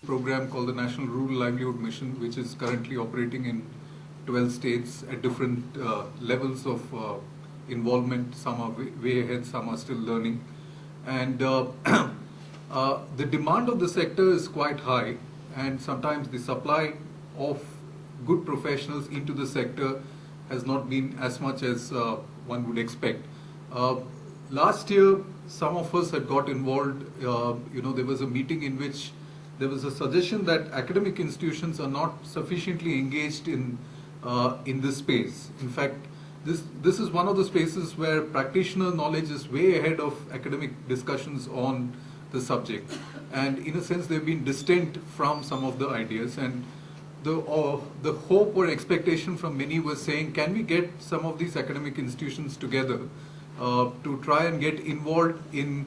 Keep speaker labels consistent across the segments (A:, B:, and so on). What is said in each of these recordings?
A: program called the National Rural Livelihood Mission, which is currently operating in 12 states at different levels of involvement. Some are way ahead, some are still learning. And the demand of the sector is quite high, and sometimes the supply of good professionals into the sector has not been as much as one would expect. Last year, some of us had got involved. There was a meeting in which there was a suggestion that academic institutions are not sufficiently engaged in this space. In fact, this is one of the spaces where practitioner knowledge is way ahead of academic discussions on the subject, and in a sense they've been distant from some of the ideas. And the hope or expectation from many was saying, can we get some of these academic institutions together to try and get involved in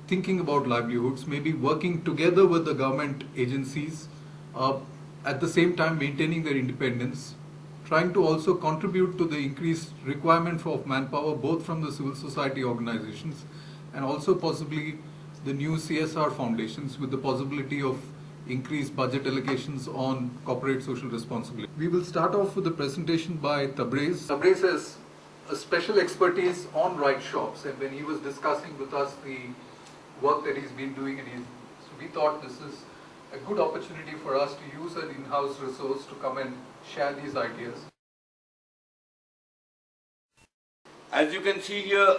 A: thinking about livelihoods, maybe working together with the government agencies, at the same time maintaining their independence, trying to also contribute to the increased requirement for manpower both from the civil society organizations and also possibly the new CSR foundations, with the possibility of increased budget allocations on corporate social responsibility. We will start off with the presentation by Tabrez. Tabrez has a special expertise on writeshops, and when he was discussing with us the work that he's been doing, so we thought this is a good opportunity for us to use an in-house resource to come and share these ideas.
B: As you can see here,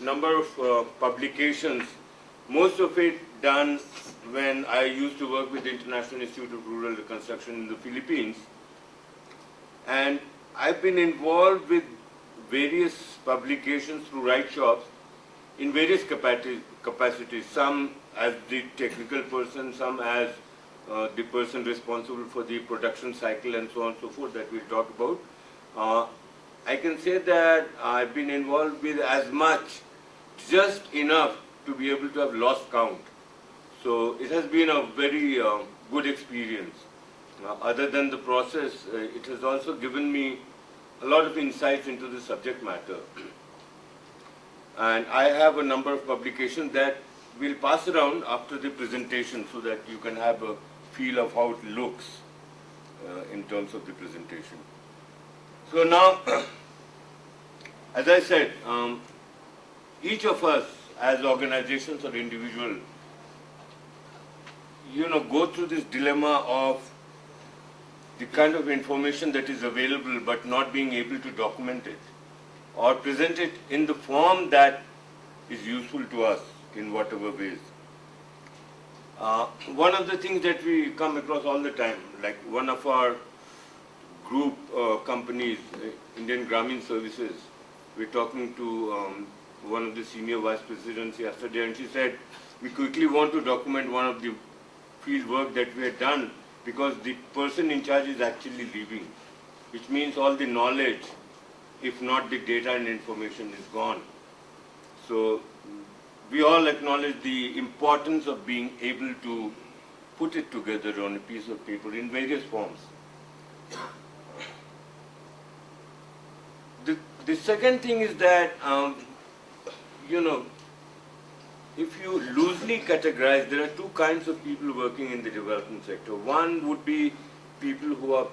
B: number of publications, most of it done when I used to work with the International Institute of Rural Reconstruction in the Philippines. And I've been involved with various publications through Writeshops in various capacities, some as the technical person, some as the person responsible for the production cycle and so on and so forth that we'll talk about. I can say that I've been involved with as much, just enough to be able to have lost count. So it has been a very good experience. Other than the process, it has also given me a lot of insights into the subject matter. And I have a number of publications that we'll pass around after the presentation so that you can have a feel of how it looks in terms of the presentation. So now, as I said, each of us as organizations or individuals, go through this dilemma of the kind of information that is available but not being able to document it or present it in the form that is useful to us in whatever ways. One of the things that we come across all the time, like one of our group companies, Indian Grameen Services, we're talking to one of the senior vice presidents yesterday, and she said, we quickly want to document one of the field work that we had done because the person in charge is actually leaving, which means all the knowledge, if not the data and information, is gone. So we all acknowledge the importance of being able to put it together on a piece of paper in various forms. The second thing is that, if you loosely categorize, there are two kinds of people working in the development sector. One would be people who are,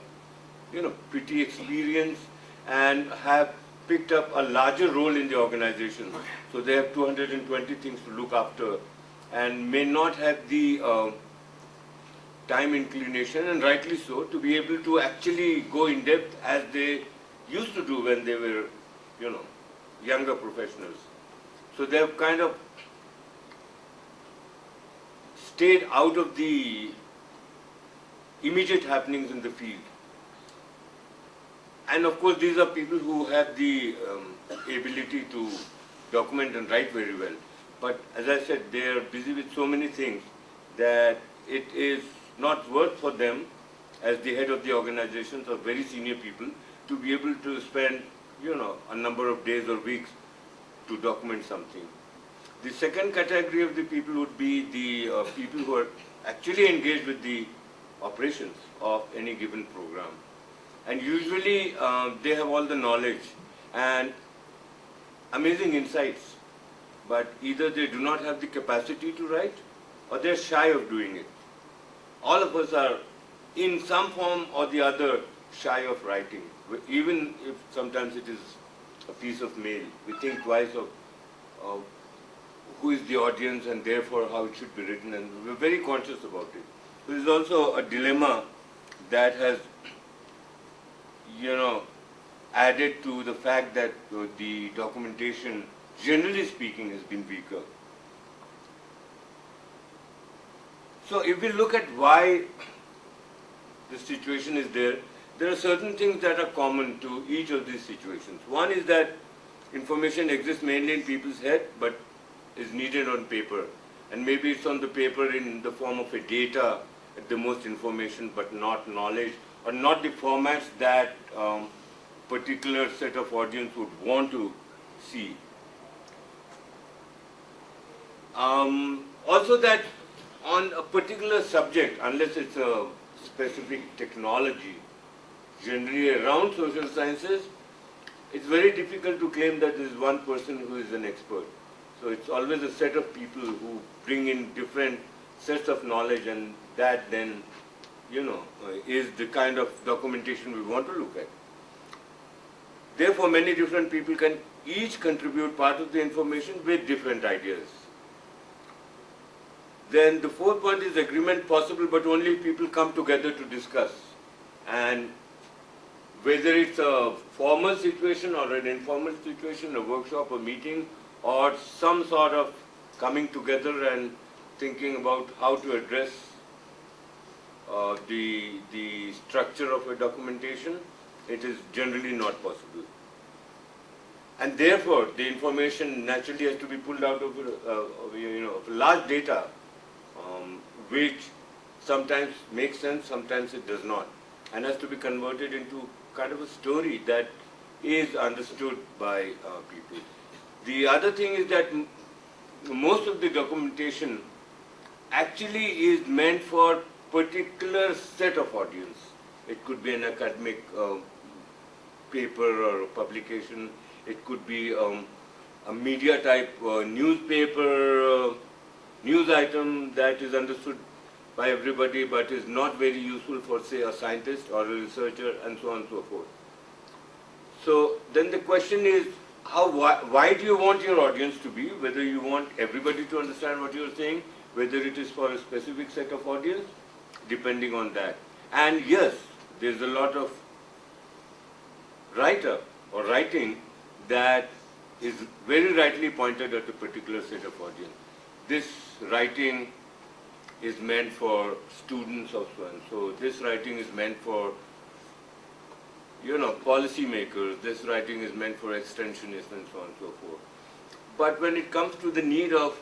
B: pretty experienced and have picked up a larger role in the organization. So they have 220 things to look after and may not have the time inclination, and rightly so, to be able to actually go in depth as they used to do when they were, younger professionals. So they have kind of stayed out of the immediate happenings in the field. And of course, these are people who have the ability to document and write very well. But as I said, they are busy with so many things that it is not worth for them, as the head of the organizations or very senior people, to be able to spend, a number of days or weeks to document something. The second category of the people would be the people who are actually engaged with the operations of any given program. And usually they have all the knowledge and amazing insights, but either they do not have the capacity to write or they're shy of doing it. all of us are in some form or the other shy of writing. Even if sometimes it is a piece of mail, we think twice of who is the audience and therefore how it should be written, and we're very conscious about it. There is also a dilemma that has, added to the fact that the documentation, generally speaking, has been weaker. So if we look at why the situation is there, there are certain things that are common to each of these situations. One is that information exists mainly in people's head, but is needed on paper. And maybe it's on the paper in the form of a data, at the most information, but not knowledge, or not the formats that particular set of audience would want to see. Also that on a particular subject, unless it's a specific technology, generally around social sciences, it's very difficult to claim that there is one person who is an expert. So it's always a set of people who bring in different sets of knowledge, and that then, is the kind of documentation we want to look at. Therefore, many different people can each contribute part of the information with different ideas. Then the fourth point is agreement possible, but only if people come together to discuss. And whether it's a formal situation or an informal situation, a workshop, a meeting, or some sort of coming together and thinking about how to address the structure of a documentation, it is generally not possible. And therefore, the information naturally has to be pulled out of large data, which sometimes makes sense, sometimes it does not, and has to be converted into kind of a story that is understood by people. The other thing is that most of the documentation actually is meant for particular set of audience. It could be an academic paper or a publication. It could be a media type newspaper, news item that is understood by everybody but is not very useful for, say, a scientist or a researcher, and so on and so forth. So then the question is, why do you want your audience to be? Whether you want everybody to understand what you're saying, whether it is for a specific set of audience, depending on that. And yes, there's a lot of writer or writing that is very rightly pointed at a particular set of audience. This writing is meant for students of so and so. This writing is meant for policy makers. This writing is meant for extensionists and so on and so forth. But when it comes to the need of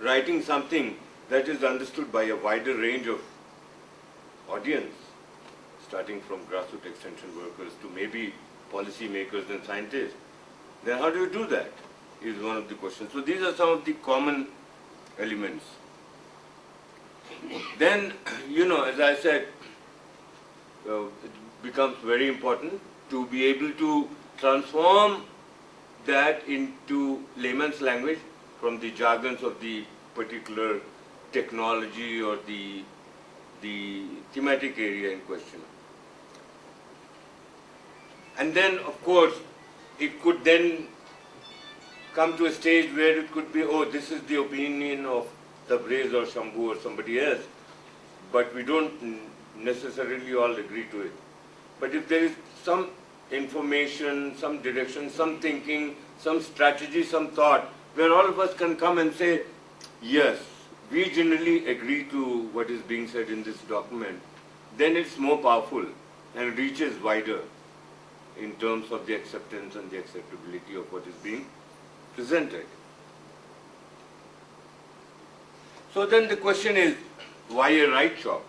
B: writing something that is understood by a wider range of audience, starting from grassroots extension workers to maybe policy makers and scientists, then how do you do that is one of the questions. So these are some of the common elements. Then, as I said, it becomes very important to be able to transform that into layman's language from the jargons of the particular technology or the thematic area in question. And then, of course, it could then come to a stage where it could be, oh, this is the opinion of Tabrez or Shambhu or somebody else, but we don't necessarily all agree to it. But if there is some information, some direction, some thinking, some strategy, some thought, where all of us can come and say, yes, we generally agree to what is being said in this document, then it's more powerful and reaches wider in terms of the acceptance and the acceptability of what is being presented. So then the question is, why a Writeshop?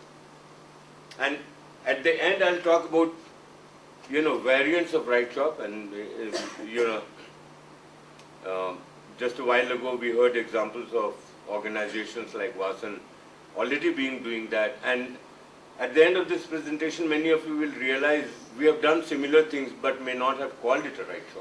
B: And at the end I'll talk about, variants of Writeshop, and, just a while ago we heard examples of organizations like Vasan already doing that, and at the end of this presentation many of you will realize we have done similar things but may not have called it a Writeshop.